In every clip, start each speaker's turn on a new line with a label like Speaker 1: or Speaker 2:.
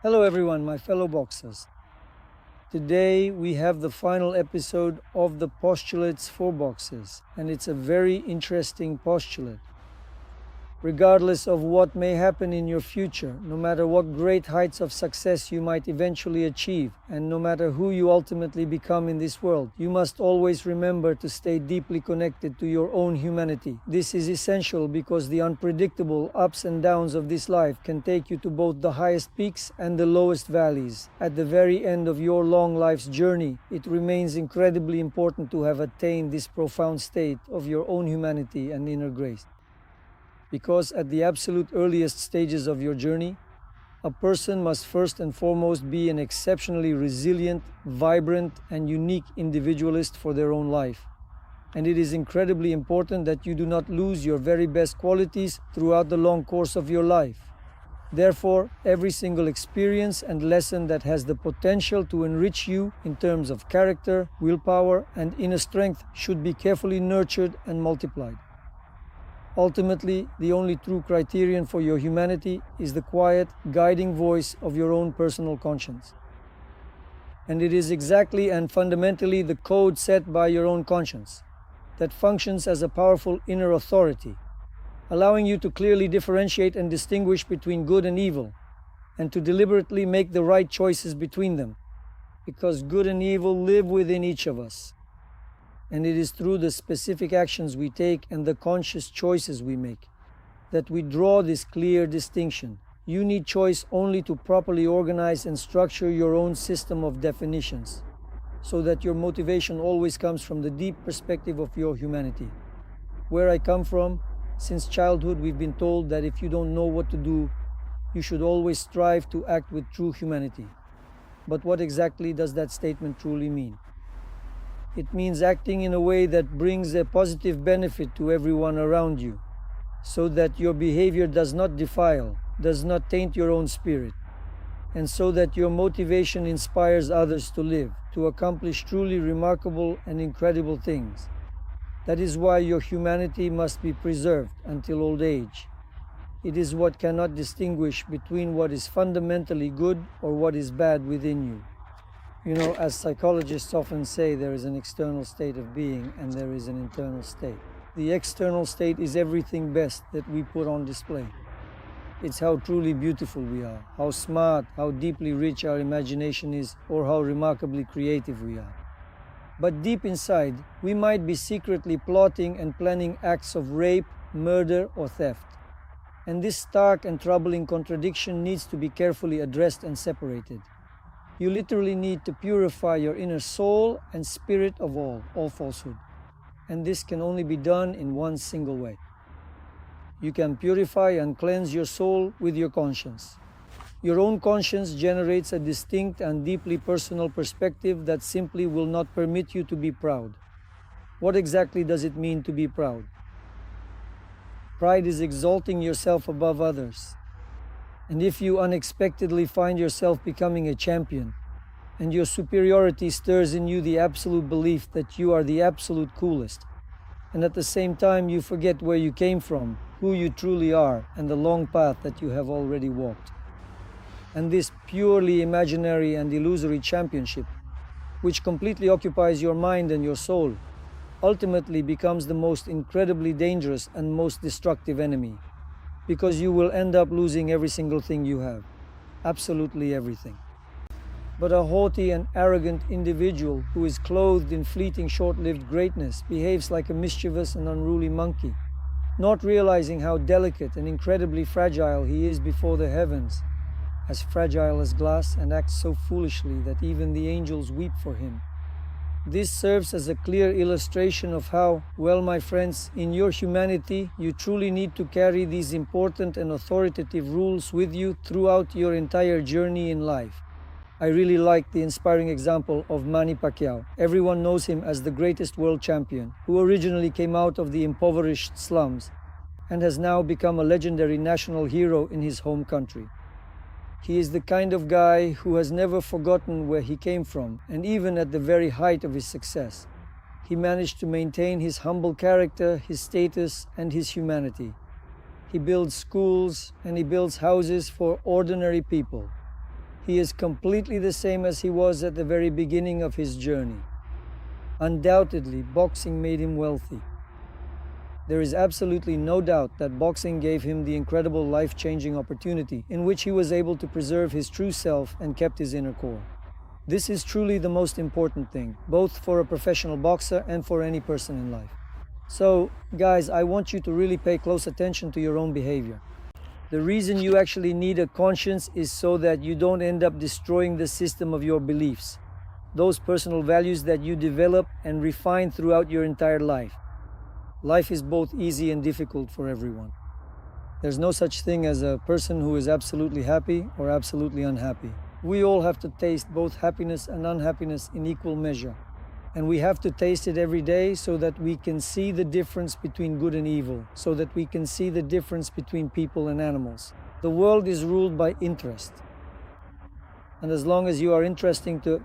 Speaker 1: Hello everyone, my fellow boxers. Today we have the final episode of the postulates for boxers, and it's a very interesting postulate. Regardless of what may happen in your future, no matter what great heights of success you might eventually achieve, and no matter who you ultimately become in this world, you must always remember to stay deeply connected to your own humanity. This is essential because the unpredictable ups and downs of this life can take you to both the highest peaks and the lowest valleys. At the very end of your long life's journey, it remains incredibly important to have attained this profound state of your own humanity and inner grace. Because at the absolute earliest stages of your journey, a person must first and foremost be an exceptionally resilient, vibrant, and unique individualist for their own life. And it is incredibly important that you do not lose your very best qualities throughout the long course of your life. Therefore, every single experience and lesson that has the potential to enrich you in terms of character, willpower, and inner strength should be carefully nurtured and multiplied. Ultimately, the only true criterion for your humanity is the quiet, guiding voice of your own personal conscience. And it is exactly and fundamentally the code set by your own conscience that functions as a powerful inner authority, allowing you to clearly differentiate and distinguish between good and evil, and to deliberately make the right choices between them, because good and evil live within each of us. And it is through the specific actions we take and the conscious choices we make that we draw this clear distinction. You need choice only to properly organize and structure your own system of definitions, so that your motivation always comes from the deep perspective of your humanity. Where I come from, since childhood we've been told that if you don't know what to do, you should always strive to act with true humanity. But what exactly does that statement truly mean? It means acting in a way that brings a positive benefit to everyone around you, so that your behavior does not defile, does not taint your own spirit, and so that your motivation inspires others to live, to accomplish truly remarkable and incredible things. That is why your humanity must be preserved until old age. It is what cannot distinguish between what is fundamentally good or what is bad within you. You know, as psychologists often say, there is an external state of being and there is an internal state. The external state is everything best that we put on display. It's how truly beautiful we are, how smart, how deeply rich our imagination is, or how remarkably creative we are. But deep inside, we might be secretly plotting and planning acts of rape, murder, or theft. And this stark and troubling contradiction needs to be carefully addressed and separated. You literally need to purify your inner soul and spirit of all falsehood. And this can only be done in one single way. You can purify and cleanse your soul with your conscience. Your own conscience generates a distinct and deeply personal perspective that simply will not permit you to be proud. What exactly does it mean to be proud? Pride is exalting yourself above others. And if you unexpectedly find yourself becoming a champion, and your superiority stirs in you the absolute belief that you are the absolute coolest, and at the same time you forget where you came from, who you truly are, and the long path that you have already walked. And this purely imaginary and illusory championship, which completely occupies your mind and your soul, ultimately becomes the most incredibly dangerous and most destructive enemy. Because you will end up losing every single thing you have. Absolutely everything. But a haughty and arrogant individual who is clothed in fleeting short-lived greatness behaves like a mischievous and unruly monkey, not realizing how delicate and incredibly fragile he is before the heavens, as fragile as glass, and acts so foolishly that even the angels weep for him. This serves as a clear illustration of how, well, my friends, in your humanity, you truly need to carry these important and authoritative rules with you throughout your entire journey in life. I really like the inspiring example of Manny Pacquiao. Everyone knows him as the greatest world champion, who originally came out of the impoverished slums and has now become a legendary national hero in his home country. He is the kind of guy who has never forgotten where he came from, and even at the very height of his success, he managed to maintain his humble character, his status, and his humanity. He builds schools and he builds houses for ordinary people. He is completely the same as he was at the very beginning of his journey. Undoubtedly, boxing made him wealthy. There is absolutely no doubt that boxing gave him the incredible life-changing opportunity in which he was able to preserve his true self and kept his inner core. This is truly the most important thing, both for a professional boxer and for any person in life. So, guys, I want you to really pay close attention to your own behavior. The reason you actually need a conscience is so that you don't end up destroying the system of your beliefs, those personal values that you develop and refine throughout your entire life. Life is both easy and difficult for everyone. There's no such thing as a person who is absolutely happy or absolutely unhappy. We all have to taste both happiness and unhappiness in equal measure. And we have to taste it every day so that we can see the difference between good and evil, so that we can see the difference between people and animals. The world is ruled by interest. And as long as you are interesting to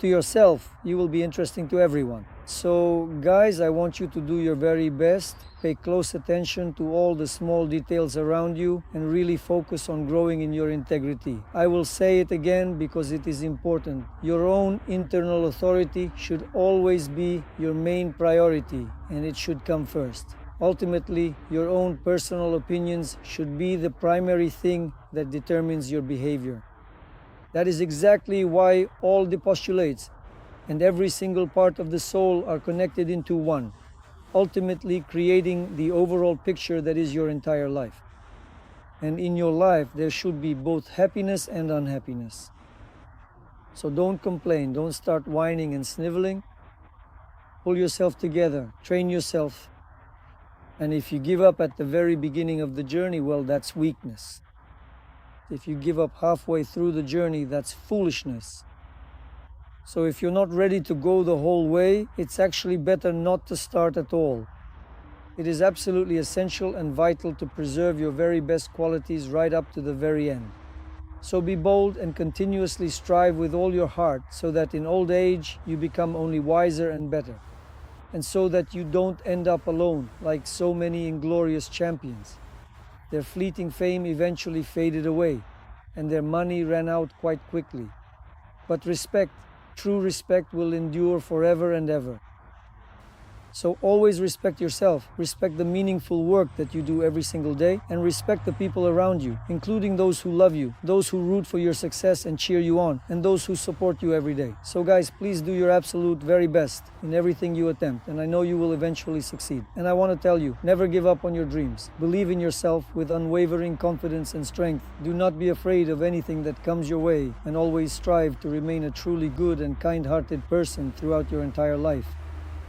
Speaker 1: yourself, you will be interesting to everyone. So, guys, I want you to do your very best. Pay close attention to all the small details around you and really focus on growing in your integrity. I will say it again because it is important. Your own internal authority should always be your main priority, and it should come first. Ultimately, your own personal opinions should be the primary thing that determines your behavior. That is exactly why all the postulates and every single part of the soul are connected into one, ultimately creating the overall picture that is your entire life. And in your life, there should be both happiness and unhappiness. So don't complain, don't start whining and sniveling. Pull yourself together, train yourself. And if you give up at the very beginning of the journey, well, that's weakness. If you give up halfway through the journey, that's foolishness. So if you're not ready to go the whole way, it's actually better not to start at all. It is absolutely essential and vital to preserve your very best qualities right up to the very end. So be bold and continuously strive with all your heart so that in old age you become only wiser and better. And so that you don't end up alone like so many inglorious champions. Their fleeting fame eventually faded away, and their money ran out quite quickly. But respect, true respect, will endure forever and ever. So always respect yourself, respect the meaningful work that you do every single day, and respect the people around you, including those who love you, those who root for your success and cheer you on, and those who support you every day. So guys, please do your absolute very best in everything you attempt, and I know you will eventually succeed. And I want to tell you, never give up on your dreams. Believe in yourself with unwavering confidence and strength. Do not be afraid of anything that comes your way, and always strive to remain a truly good and kind-hearted person throughout your entire life.